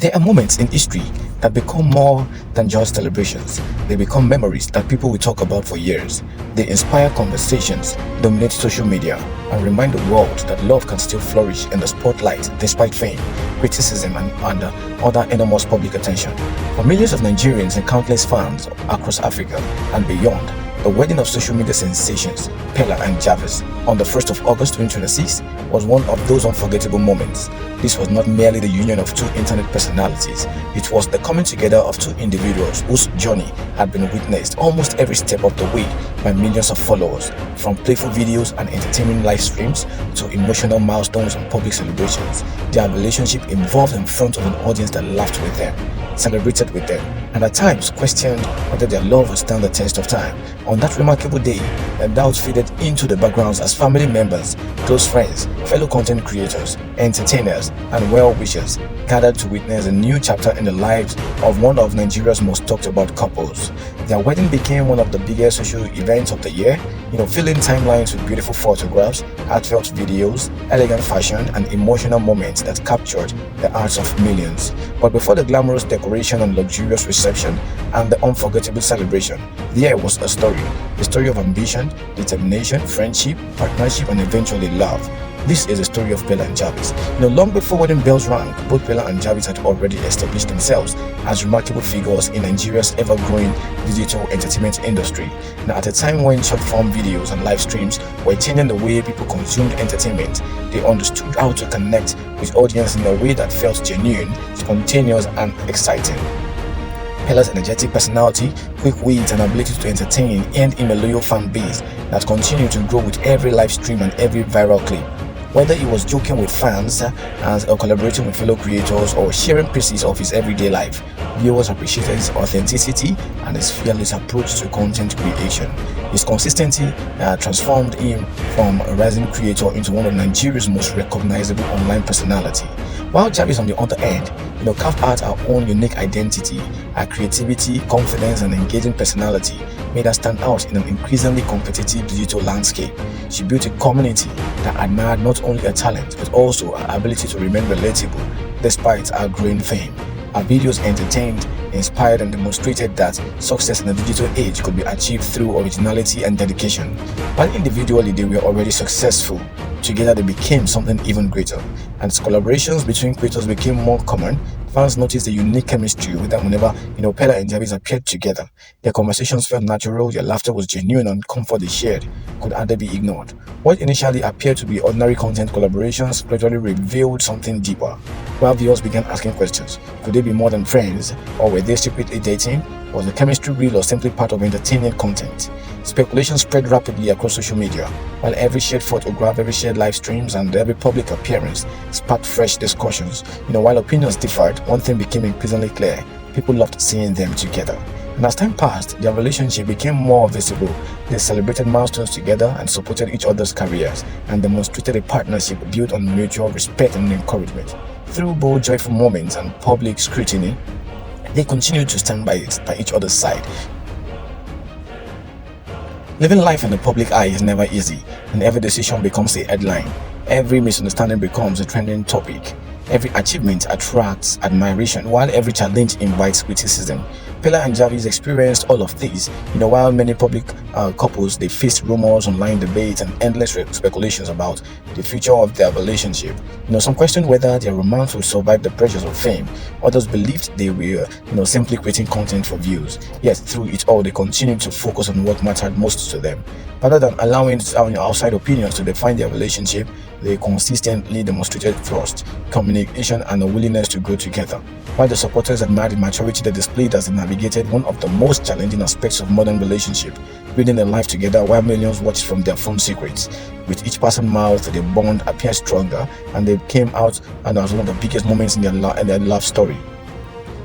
There are moments in history that become more than just celebrations. They become memories that people will talk about for years. They inspire conversations, dominate social media, and remind the world that love can still flourish in the spotlight despite fame, criticism, and other enormous public attention. For millions of Nigerians and countless fans across Africa and beyond, the wedding of social media sensations, Peller and Jarvis, on the 1st of August 2026 was one of those unforgettable moments. This was not merely the union of two internet personalities, it was the coming together of two individuals whose journey had been witnessed almost every step of the way by millions of followers, from playful videos and entertaining live streams to emotional milestones and public celebrations. Their relationship evolved in front of an audience that laughed with them, celebrated with them, and at times questioned whether their love would stand the test of time. On that remarkable day, the doubts faded into the backgrounds as family members, close friends, fellow content creators, entertainers, and well-wishers gathered to witness a new chapter in the lives of one of Nigeria's most talked about couples. Their wedding became one of the biggest social events of the year, filling timelines with beautiful photographs, heartfelt videos, elegant fashion, and emotional moments that captured the hearts of millions. But before the glamorous decoration and luxurious reception and the unforgettable celebration, there was a story of ambition, determination, friendship, partnership, and eventually love. This is the story of Peller and Jarvis. Long before wedding bells rang, both Peller and Jarvis had already established themselves as remarkable figures in Nigeria's ever-growing digital entertainment industry. Now, at a time when short-form videos and live streams were changing the way people consumed entertainment, they understood how to connect with audience in a way that felt genuine, spontaneous, and exciting. Peller's energetic personality, quick wit, and ability to entertain earned him a loyal fan base that continued to grow with every live stream and every viral clip. Whether he was joking with fans or collaborating with fellow creators or sharing pieces of his everyday life, viewers appreciated his authenticity and his fearless approach to content creation. His consistency transformed him from a rising creator into one of Nigeria's most recognizable online personality. While Jarvis, on the other hand, carved out her own unique identity, her creativity, confidence, and engaging personality made her stand out in an increasingly competitive digital landscape. She built a community that admired not only her talent but also her ability to remain relatable despite her growing fame. Her videos entertained, inspired, and demonstrated that success in the digital age could be achieved through originality and dedication. While individually they were already successful, together they became something even greater. And as collaborations between creators became more common, fans noticed the unique chemistry with them whenever Peller and Jarvis appeared together. Their conversations felt natural, their laughter was genuine, and comfort they shared could hardly be ignored. What initially appeared to be ordinary content collaborations gradually revealed something deeper. While viewers began asking questions, could they be more than friends, or were they secretly dating? Was the chemistry real or simply part of entertaining content? Speculation spread rapidly across social media, while every shared photograph, every shared live streams, and every public appearance sparked fresh discussions. While opinions differed, one thing became increasingly clear: people loved seeing them together. And as time passed, their relationship became more visible. They celebrated milestones together and supported each other's careers and demonstrated a partnership built on mutual respect and encouragement. Through both joyful moments and public scrutiny, they continued to stand by each other's side. Living life in the public eye is never easy, and every decision becomes a headline. Every misunderstanding becomes a trending topic. Every achievement attracts admiration, while every challenge invites criticism. Peller and Jarvis experienced all of this. While many public couples, they faced rumors, online debates, and endless speculations about the future of their relationship. Some questioned whether their romance would survive the pressures of fame. Others believed they were, simply creating content for views. Yet through it all, they continued to focus on what mattered most to them. Rather than allowing outside opinions to define their relationship, they consistently demonstrated trust, communication, and a willingness to grow together. While the supporters admired the maturity they displayed as they navigated one of the most challenging aspects of modern relationship, building a life together while millions watched from their phone secrets. With each passing month, the bond appeared stronger, and they came out and as one of the biggest moments in their love story.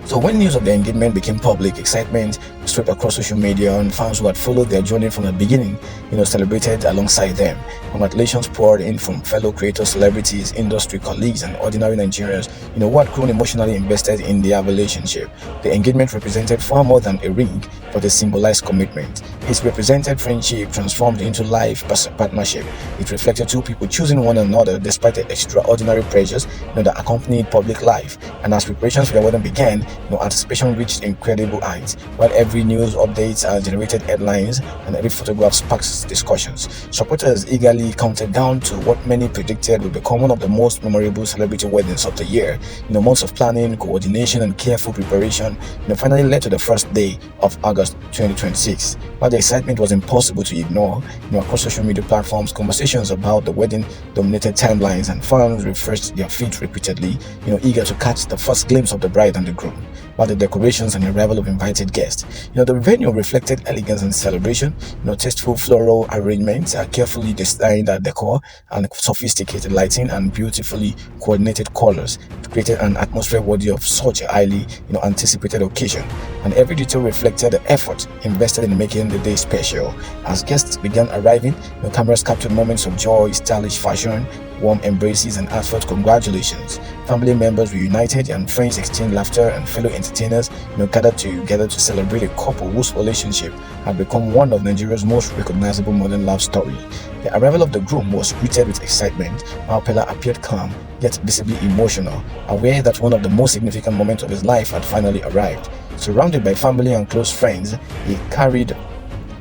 So when news of their engagement became public, excitement swept across social media, and fans who had followed their journey from the beginning, celebrated alongside them. Congratulations poured in from fellow creators, celebrities, industry colleagues, and ordinary Nigerians, who had grown emotionally invested in their relationship. The engagement represented far more than a ring, but it symbolized commitment. It represented friendship transformed into life partnership. It reflected two people choosing one another despite the extraordinary pressures, that accompanied public life. And as preparations for the wedding began, anticipation reached incredible heights. While every news update generated headlines and every photograph sparks discussions, supporters eagerly counted down to what many predicted would become one of the most memorable celebrity weddings of the year. Months of planning, coordination, and careful preparation, finally led to the first day of August 2026. While the excitement was impossible to ignore, across social media platforms, conversations about the wedding dominated timelines, and fans refreshed their feeds repeatedly, eager to catch the first glimpse of the bride and the groom. While the decorations and arrival of invited guests, the venue reflected elegance and celebration. Tasteful floral arrangements, carefully designed decor, and sophisticated lighting and beautifully coordinated colors created an atmosphere worthy of such a highly, anticipated occasion. And every detail reflected the effort invested in making the day special. As guests began arriving, cameras captured moments of joy, stylish fashion, warm embraces, and heartfelt congratulations. Family members reunited and friends exchanged laughter, and fellow entertainers gathered together to celebrate a couple whose relationship had become one of Nigeria's most recognizable modern love story. The arrival of the groom was greeted with excitement, while Peller appeared calm yet visibly emotional, aware that one of the most significant moments of his life had finally arrived. Surrounded by family and close friends, he carried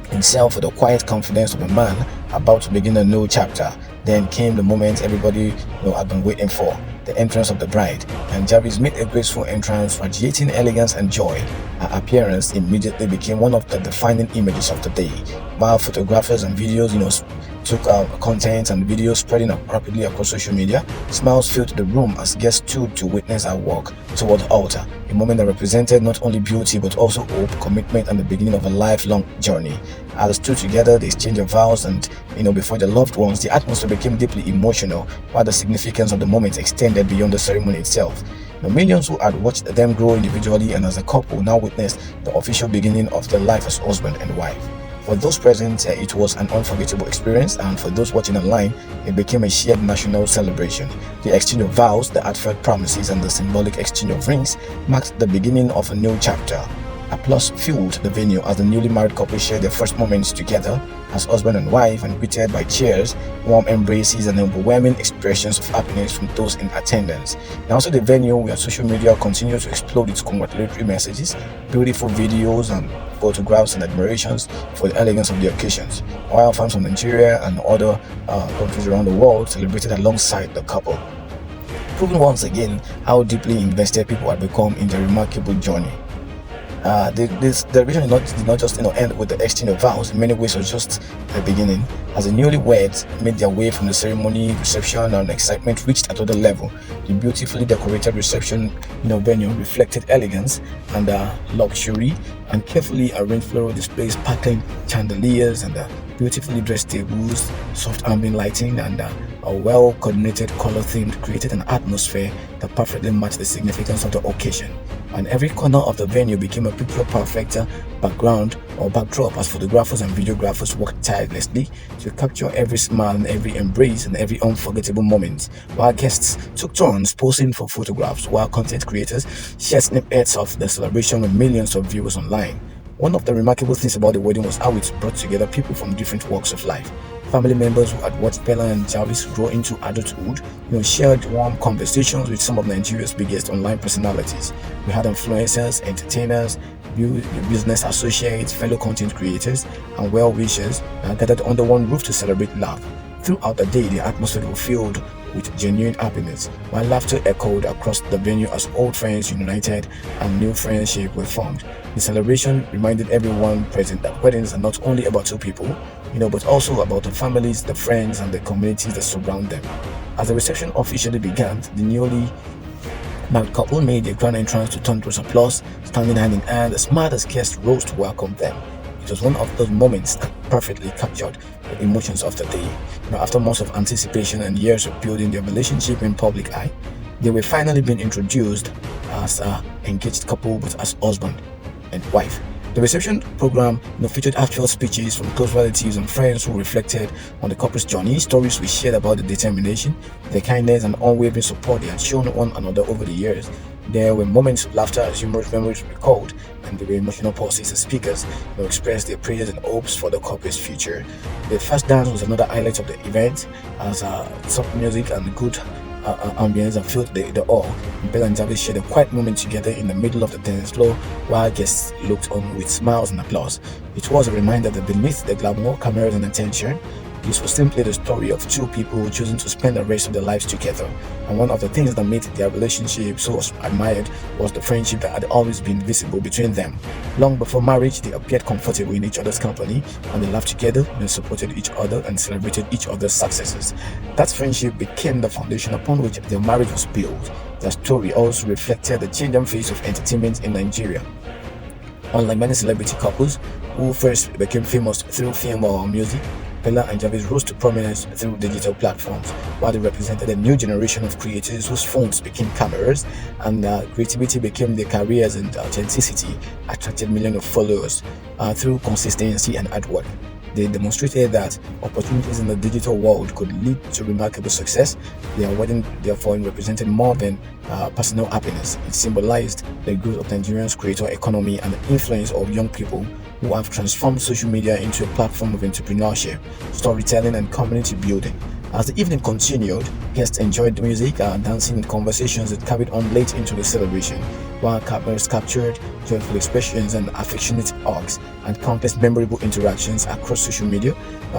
himself with the quiet confidence of a man about to begin a new chapter. Then came the moment everybody had been waiting for, the entrance of the bride, and Jarvis made a graceful entrance, radiating elegance and joy. Her appearance immediately became one of the defining images of the day. While photographers and videos, took content and videos spreading rapidly across social media, smiles filled the room as guests stood to witness her walk toward the altar, a moment that represented not only beauty but also hope, commitment, and the beginning of a lifelong journey. As they stood together, the exchange of vows, and before their loved ones, the atmosphere became deeply emotional, while the significance of the moment extended beyond the ceremony itself. The millions who had watched them grow individually and as a couple now witnessed the official beginning of their life as husband and wife. For those present, it was an unforgettable experience, and for those watching online, it became a shared national celebration. The exchange of vows, the heartfelt promises, and the symbolic exchange of rings marked the beginning of a new chapter. Applause filled the venue as the newly married couple shared their first moments together as husband and wife, and greeted by cheers, warm embraces, and overwhelming expressions of happiness from those in attendance. And also the venue where social media continued to explode its congratulatory messages, beautiful videos, and photographs and admirations for the elegance of the occasions, while fans from Nigeria and other countries around the world celebrated alongside the couple, proving once again how deeply invested people had become in their remarkable journey. This celebration did not just end with the exchange of vows. In many ways, it was just the beginning. As the newlyweds made their way from the ceremony, reception, and excitement reached another level. The beautifully decorated reception venue reflected elegance and luxury, and carefully arranged floral displays, sparkling chandeliers, and beautifully dressed tables, soft ambient lighting, and a well-coordinated color theme created an atmosphere that perfectly matched the significance of the occasion. And every corner of the venue became a picture-perfect background or backdrop as photographers and videographers worked tirelessly to capture every smile and every embrace and every unforgettable moment, while guests took turns posing for photographs, while content creators shared snippets of the celebration with millions of viewers online. One of the remarkable things about the wedding was how it brought together people from different walks of life. Family members who had watched Peller and Jarvis grow into adulthood, shared warm conversations with some of Nigeria's biggest online personalities. We had influencers, entertainers, business associates, fellow content creators, and well-wishers gathered under one roof to celebrate love. Throughout the day, the atmosphere was filled with genuine happiness, while laughter echoed across the venue as old friends united and new friendships were formed. The celebration reminded everyone present that weddings are not only about two people, but also about the families, the friends, and the communities that surround them. As the reception officially began, the newly married couple made their grand entrance to thunderous applause, standing hand in hand as mad as guests rose to welcome them. It was one of those moments that perfectly captured the emotions of the day. After months of anticipation and years of building their relationship in public eye, they were finally being introduced as an engaged couple, but as husband and wife. The reception program featured actual speeches from close relatives and friends who reflected on the couple's journey. Stories we shared about the determination, the kindness, and unwavering support they had shown one another over the years. There were moments of laughter as humorous memories recalled, and there were emotional pauses as speakers expressed their prayers and hopes for the couple's future. The first dance was another highlight of the event, as soft music and good ambience and filled the hall. Peller and Jarvis shared a quiet moment together in the middle of the dance floor while guests looked on with smiles and applause. It was a reminder that beneath the glamour, cameras, and attention, this was simply the story of two people choosing to spend the rest of their lives together. And one of the things that made their relationship so admired was the friendship that had always been visible between them. Long before marriage, they appeared comfortable in each other's company, and they laughed together, they supported each other, and celebrated each other's successes. That friendship became the foundation upon which their marriage was built. Their story also reflected the changing face of entertainment in Nigeria. Unlike many celebrity couples who first became famous through film or music, Peller and Jarvis rose to prominence through digital platforms, while they represented a new generation of creators whose phones became cameras and creativity became their careers, and authenticity attracted millions of followers through consistency and artwork. They demonstrated that opportunities in the digital world could lead to remarkable success. Their wedding, therefore, represented more than personal happiness. It symbolized the growth of Nigeria's creator economy and the influence of young people who have transformed social media into a platform of entrepreneurship, storytelling, and community building. As the evening continued, guests enjoyed music, dancing, and conversations that carried on late into the celebration, while cameras captured joyful expressions and affectionate hugs and countless memorable interactions across social media.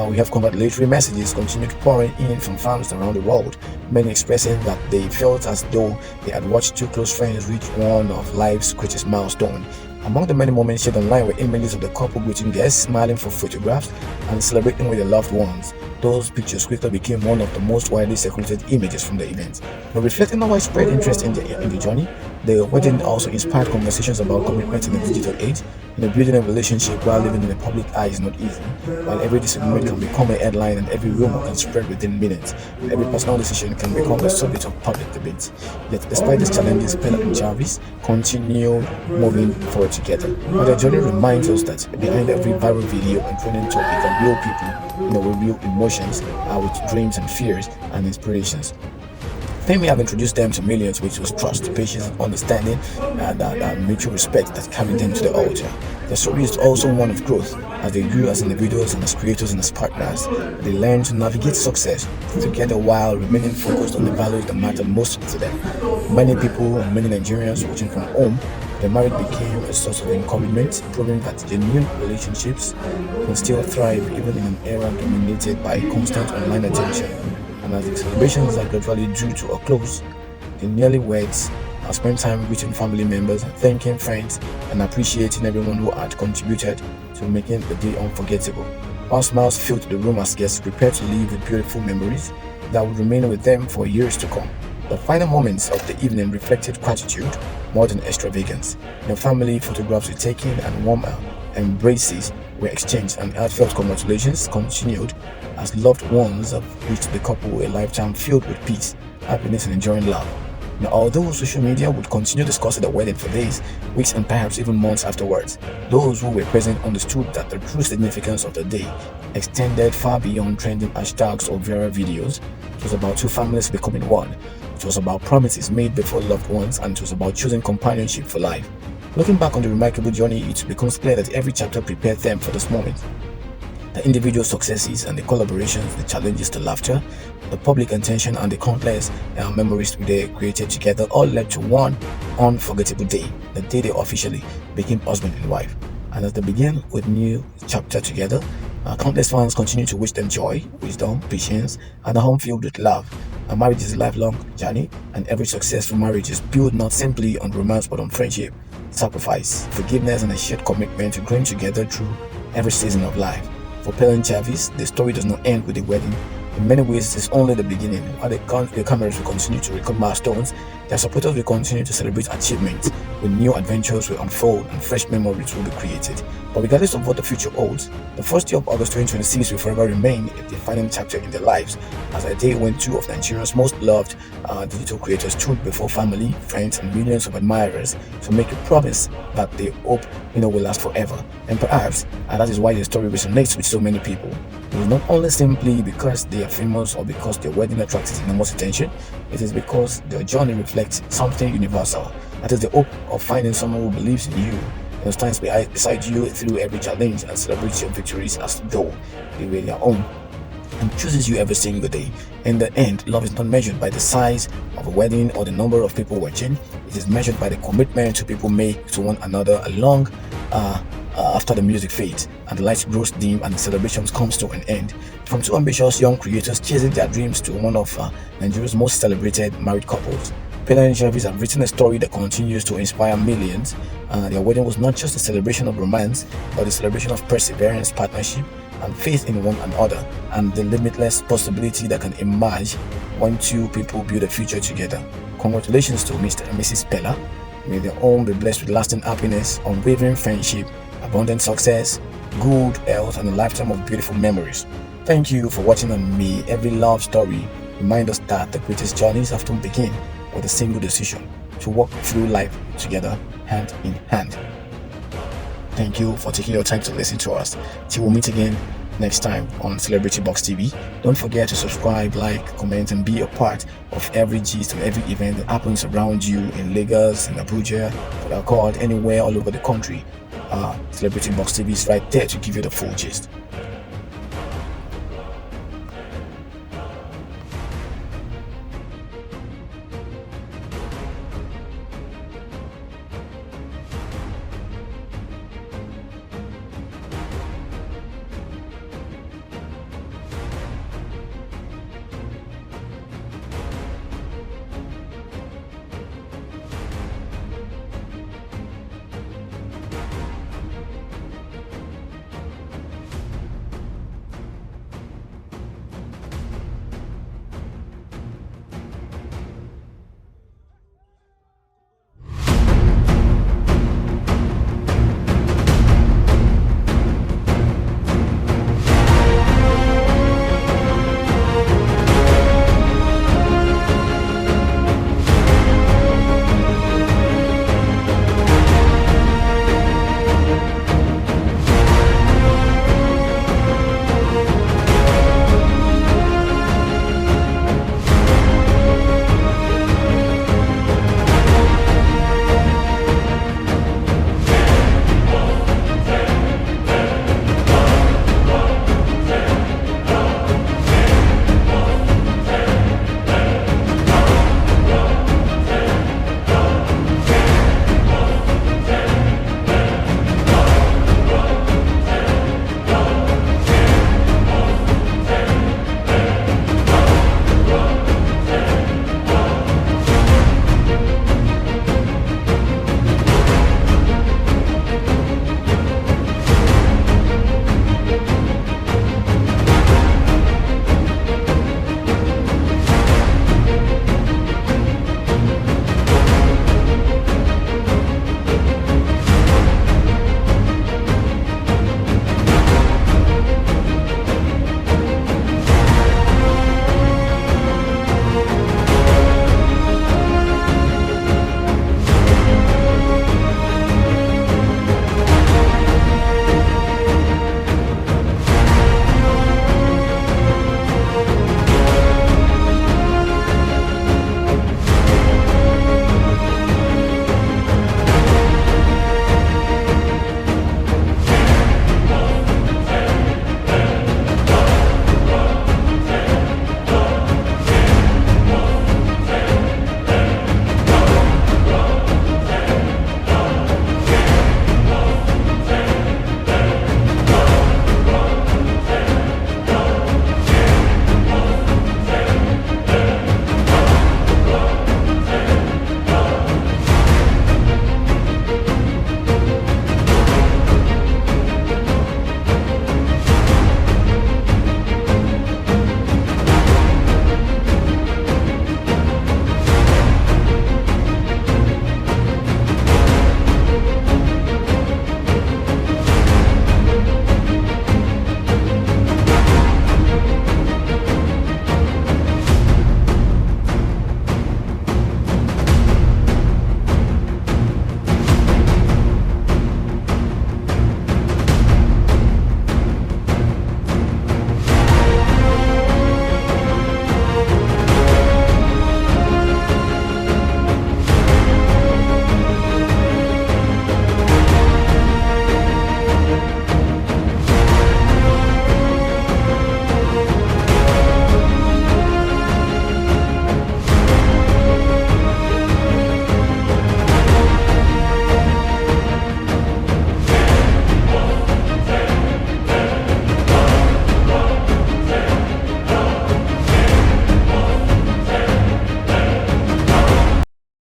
We have congratulatory messages continued pouring in from fans around the world, many expressing that they felt as though they had watched two close friends reach one of life's greatest milestones. Among the many moments shared online were images of the couple greeting guests, smiling for photographs, and celebrating with their loved ones. Those pictures quickly became one of the most widely circulated images from the event. But reflecting on widespread interest in the journey, the wedding also inspired conversations about commitment in the digital age. Building a relationship while living in the public eye is not easy. While every disagreement can become a headline and every rumor can spread within minutes, every personal decision can become the subject of public debate. Yet, despite these challenges, Peller and Jarvis continue moving forward together. But their journey reminds us that behind every viral video and trending topic are real people, with real emotions, with dreams and fears and inspirations. Fame may have introduced them to millions, which was trust, patience, and understanding, and mutual respect that carried them to the altar. Their story is also one of growth. As they grew as individuals and as creators and as partners, they learned to navigate success together while remaining focused on the values that matter most to them. Many people and many Nigerians watching from home, their marriage became a source of encouragement, proving that genuine relationships can still thrive even in an era dominated by constant online attention. And as the celebrations are gradually drew to a close, the newlyweds have spent time greeting family members, thanking friends, and appreciating everyone who had contributed to making the day unforgettable. While smiles filled the room as guests prepared to leave with beautiful memories that would remain with them for years to come. The final moments of the evening reflected gratitude more than extravagance. The family photographs were taken and warm embraces were exchanged, and heartfelt congratulations continued as loved ones have wished the couple a lifetime filled with peace, happiness, and enduring love. Now, although social media would continue discussing the wedding for days, weeks, and perhaps even months afterwards, those who were present understood that the true significance of the day extended far beyond trending hashtags or viral videos. It was about two families becoming one. It was about promises made before loved ones, and it was about choosing companionship for life. Looking back on the remarkable journey, it becomes clear that every chapter prepared them for this moment. The individual successes and the collaborations, the challenges, the laughter, the public attention, and the countless memories they created together all led to one unforgettable day, the day they officially became husband and wife. And as they began with new chapter together, countless fans continue to wish them joy, wisdom, patience, and a home filled with love. A marriage is a lifelong journey, and every successful marriage is built not simply on romance but on friendship, sacrifice, forgiveness, and a shared commitment to growing together through every season of life. For Peller and Jarvis, the story does not end with the wedding, In many ways, it is only the beginning. While the cameras will continue to record milestones, their supporters will continue to celebrate achievements, with new adventures will unfold and fresh memories will be created. But regardless of what the future holds, the first day of August 2026 will forever remain a defining chapter in their lives, as a day when two of Nigeria's most loved digital creators stood before family, friends, and millions of admirers to make a promise that they hope will last forever. And perhaps that is why the story resonates with so many people. It is not only simply because they are famous or because their wedding attracted enormous attention. It is because their journey reflects something universal. That is the hope of finding someone who believes in you and stands beside you through every challenge and celebrates your victories as though they were their own, and chooses you every single day. In the end, love is not measured by the size of a wedding or the number of people watching. It is measured by the commitment two people make to one another along after the music fades and the lights grows dim and the celebrations comes to an end. From two ambitious young creators chasing their dreams to one of Nigeria's most celebrated married couples, Peller Jarvis have written a story that continues to inspire millions. Their wedding was not just a celebration of romance, but a celebration of perseverance, partnership, and faith in one another, and the limitless possibility that can emerge when two people build a future together. Congratulations to Mr. and Mrs. Peller. May their home be blessed with lasting happiness, unwavering friendship, abundant success, good health, and a lifetime of beautiful memories. Thank you for watching on Me Every Love Story. Remind us that the greatest journeys often begin with a single decision to walk through life together, hand in hand. Thank you for taking your time to listen to us. Till we meet again next time on Celebrity Box TV. Don't forget to subscribe, like, comment, and be a part of every gist and every event that happens around you in Lagos, in Abuja, Port Harcourt, anywhere all over the country. Celebrity Box TV is right there to give you the full gist.